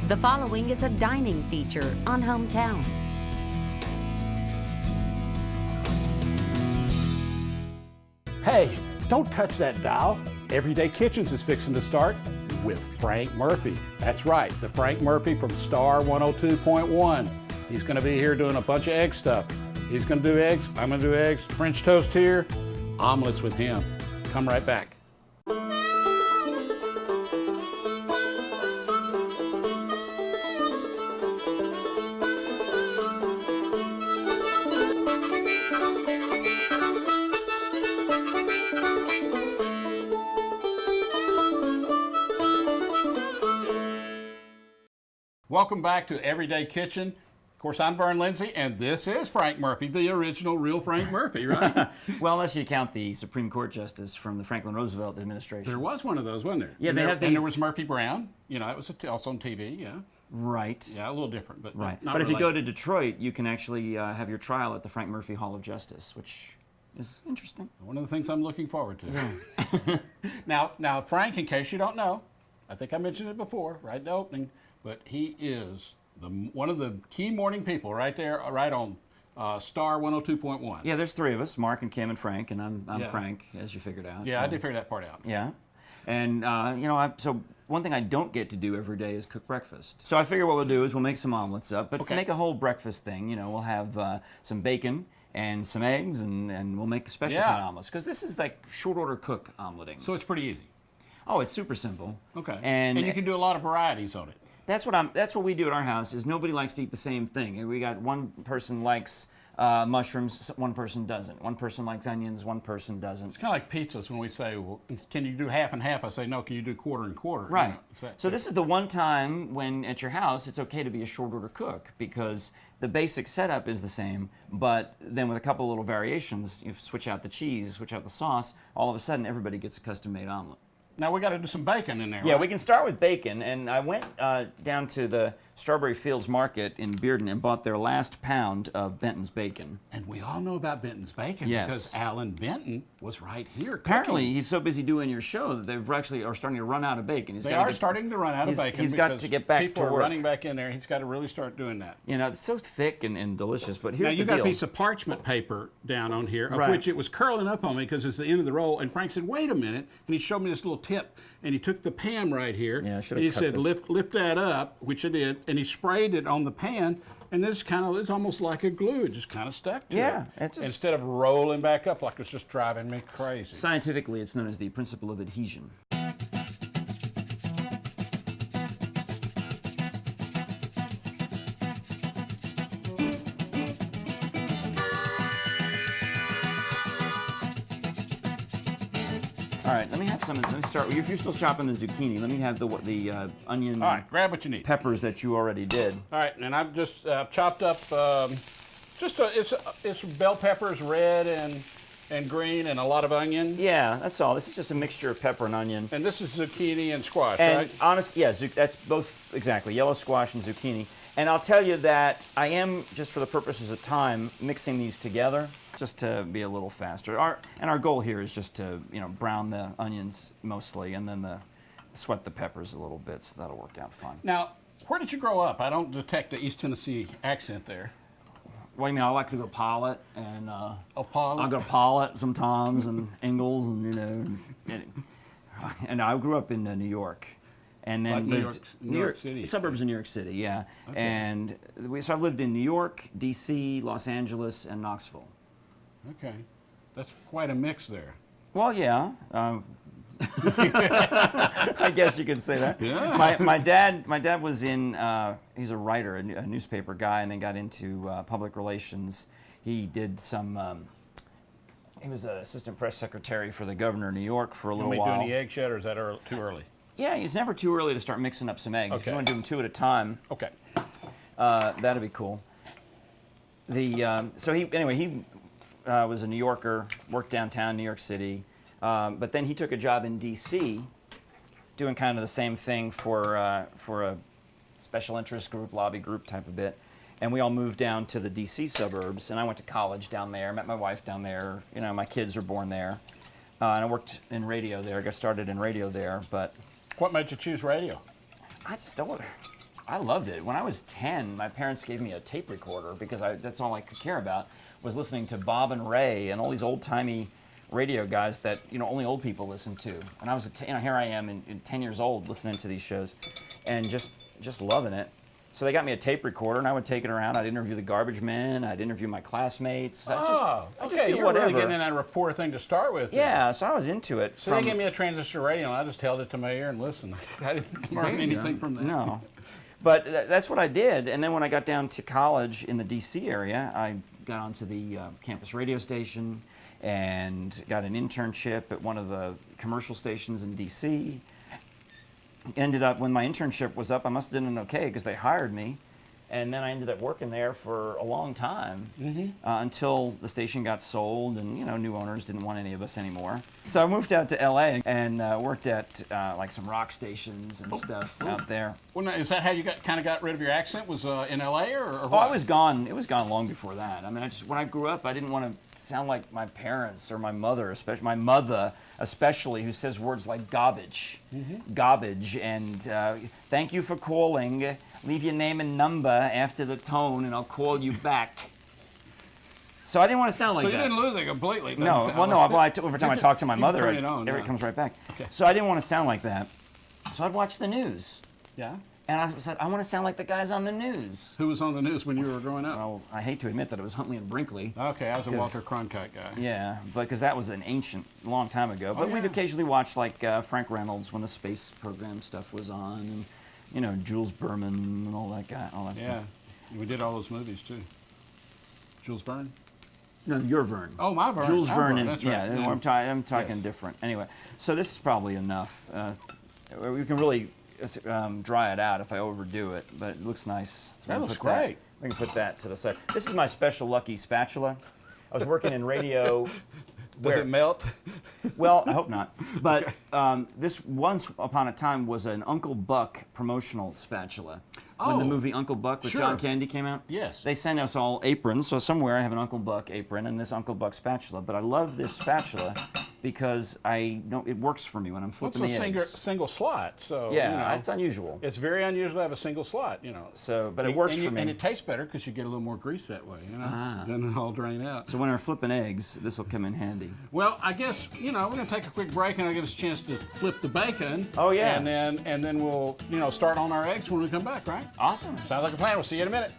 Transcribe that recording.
The following is a dining feature on Hometown. Hey, don't touch that dial. Everyday Kitchens is fixing to start with Frank Murphy. That's right, the Frank Murphy from Star 102.1. He's going to be here doing a bunch of egg stuff. He's going to do eggs, I'm going to do eggs, French toast here, omelets with him. Come right back. Welcome back to Everyday Kitchen. Of course, I'm Vern Lindsey, and this is Frank Murphy, the original real Frank Murphy, right? Well, unless you count the Supreme Court Justice from the Franklin Roosevelt administration. There was one of those, wasn't there? Yeah, and there was Murphy Brown. You know, it was also on TV, yeah. Right. Yeah, a little different, but right. not But if you related. go to Detroit, you can actually have your trial at the Frank Murphy Hall of Justice, which is interesting. One of the things I'm looking forward to. Yeah. Now, Frank, in case you don't know, I think I mentioned it before, right in the opening, but he is one of the key morning people right there, right on Star 102.1. Yeah, there's three of us, Mark and Kim and Frank, and I'm Yeah. Frank, as you figured out. Yeah, I did figure that part out. Yeah. And, so one thing I don't get to do every day is cook breakfast. So I figure what we'll do is we'll make some omelets up, but Okay. make a whole breakfast thing. We'll have some bacon and some eggs, and we'll make special kind of omelets. Because this is like short order cook omeletting. So it's pretty easy. Oh, it's super simple. Okay. And you can do a lot of varieties on it. That's what we do at our house. Is nobody likes to eat the same thing. And we got one person likes mushrooms, one person doesn't. One person likes onions, one person doesn't. It's kind of like pizzas when we say, well, can you do half and half? I say, no, can you do quarter and quarter? Right. You know, it's that- So this is the one time when at your house it's okay to be a short order cook because the basic setup is the same, but then with a couple little variations, you switch out the cheese, switch out the sauce, all of a sudden everybody gets a custom made omelet. Now we got to do some bacon in there. Yeah, right? we can start with bacon, and I went down to the Strawberry Fields Market in Bearden and bought their last pound of Benton's bacon. And we all know about Benton's bacon Yes. because Alan Benton was right here cooking. Apparently, he's so busy doing your show that they've actually are starting to run out of bacon. They are starting to run out of bacon. He's got because to get back people to are work. running back in there. He's got to really start doing that. It's so thick and delicious, but here's Now, you the got deal. a piece of parchment paper down on here, of Right. which it was curling up on me because it's the end of the roll. And Frank said, wait a minute. And he showed me this little tip. And he took the pan right here. Yeah, I should and have he cut said, this. lift that up, which I did. And he sprayed it on the pan. And this it's almost like a glue. It just kind of stuck to Yeah, it. it's just- Instead of rolling back up like it's just driving me crazy. Scientifically, it's known as the principle of adhesion. All right, let me have some. Let me start. If you're still chopping the zucchini, let me have the onion All right, grab what you need. peppers that you already did. All right, and I've just chopped up it's bell peppers, red and green, and a lot of onion. Yeah, that's all. This is just a mixture of pepper and onion. And this is zucchini and squash, And right? honest, yeah, that's both exactly yellow squash and zucchini. And I'll tell you that I am, just for the purposes of time, mixing these together just to be a little faster. Our goal here is just to brown the onions mostly, and then sweat the peppers a little bit, so that'll work out fine. Now, where did you grow up? I don't detect the East Tennessee accent there. Well, I like to go to Pollitt, and Pollitt? I'll go to Pollitt sometimes, and Ingalls, and and I grew up in New York. And then Like New York City. Suburbs of New York City, yeah. Okay. And so I've lived in New York, D.C., Los Angeles, and Knoxville. Okay, that's quite a mix there. Well, yeah. I guess you could say that. Yeah. My dad was in. He's a writer, a newspaper guy, and then got into public relations. He did some. He was an assistant press secretary for the governor of New York for a little You while. want me to do any egg shed, or is that too early? Yeah, it's never too early to start mixing up some eggs. If Okay. you want to do them two at a time, Okay. that'd be cool. So he was a New Yorker, worked downtown New York City, but then he took a job in D.C. doing kind of the same thing for a special interest group, lobby group type of bit. And we all moved down to the D.C. suburbs, and I went to college down there, met my wife down there. My kids were born there. And I worked in radio there. I got started in radio there, but What made you choose radio? I just don't. I loved it. When I was 10, my parents gave me a tape recorder because that's all I could care about was listening to Bob and Ray and all these old-timey radio guys that only old people listen to. And I was here I am in 10 years old listening to these shows and just loving it. So they got me a tape recorder, and I would take it around. I'd interview the garbage men. I'd interview my classmates. Oh, I okay. just do You were whatever. really getting in that reporter thing to start with. Yeah, so I was into it. So they gave me a transistor radio, and I just held it to my ear and listened. I didn't learn anything from that. No. But that's what I did. And then when I got down to college in the D.C. area, I got onto the campus radio station and got an internship at one of the commercial stations in D.C. Ended up, when my internship was up, I must have done okay because they hired me. And then I ended up working there for a long time until the station got sold and, new owners didn't want any of us anymore. So I moved out to L.A. and worked at like some rock stations and stuff out there. Well, now, is that how you kind of got rid of your accent? Was in L.A. or what? Oh, I was gone. It was gone long before that. I mean, when I grew up, I didn't want to sound like my parents or my mother, especially, who says words like garbage, garbage, and thank you for calling. Leave your name and number after the tone, and I'll call you back. So I didn't want to sound like that. So you didn't lose it completely? No, well, no. Every time I talk to my mother, it it comes right back. Okay. So I didn't want to sound like that. So I'd watch the news. Yeah. And I said, I want to sound like the guys on the news. Who was on the news when you were growing up? Well, I hate to admit that it was Huntley and Brinkley. Okay, I was a Walter Cronkite guy. Yeah, because that was an long time ago. But we'd occasionally watch like Frank Reynolds when the space program stuff was on, and Jules Berman and all that stuff. Yeah, we did all those movies too. Jules Verne? No, your Vern. Oh, my Vern. Jules Verne is that's right. I'm talking different. Anyway, so this is probably enough. We can really dry it out if I overdo it, but it looks nice. So That looks great. We can put that to the side. This is my special lucky spatula. I was working in radio. Does it melt? Well, I hope not. But this once upon a time was an Uncle Buck promotional spatula. When the movie Uncle Buck with John Candy came out, Yes. they sent us all aprons. So somewhere I have an Uncle Buck apron and this Uncle Buck spatula. But I love this spatula because I know it works for me when I'm flipping It's the a eggs. single slot, so Yeah, it's unusual. It's very unusual to have a single slot, So, but it works for me. And it tastes better because you get a little more grease that way, Then it'll all drain out. So when we're flipping eggs, this will come in handy. Well, I guess we're going to take a quick break, and I'll give us a chance to flip the bacon. Oh, yeah. And then we'll start on our eggs when we come back, right? Awesome. Sounds like a plan. We'll see you in a minute.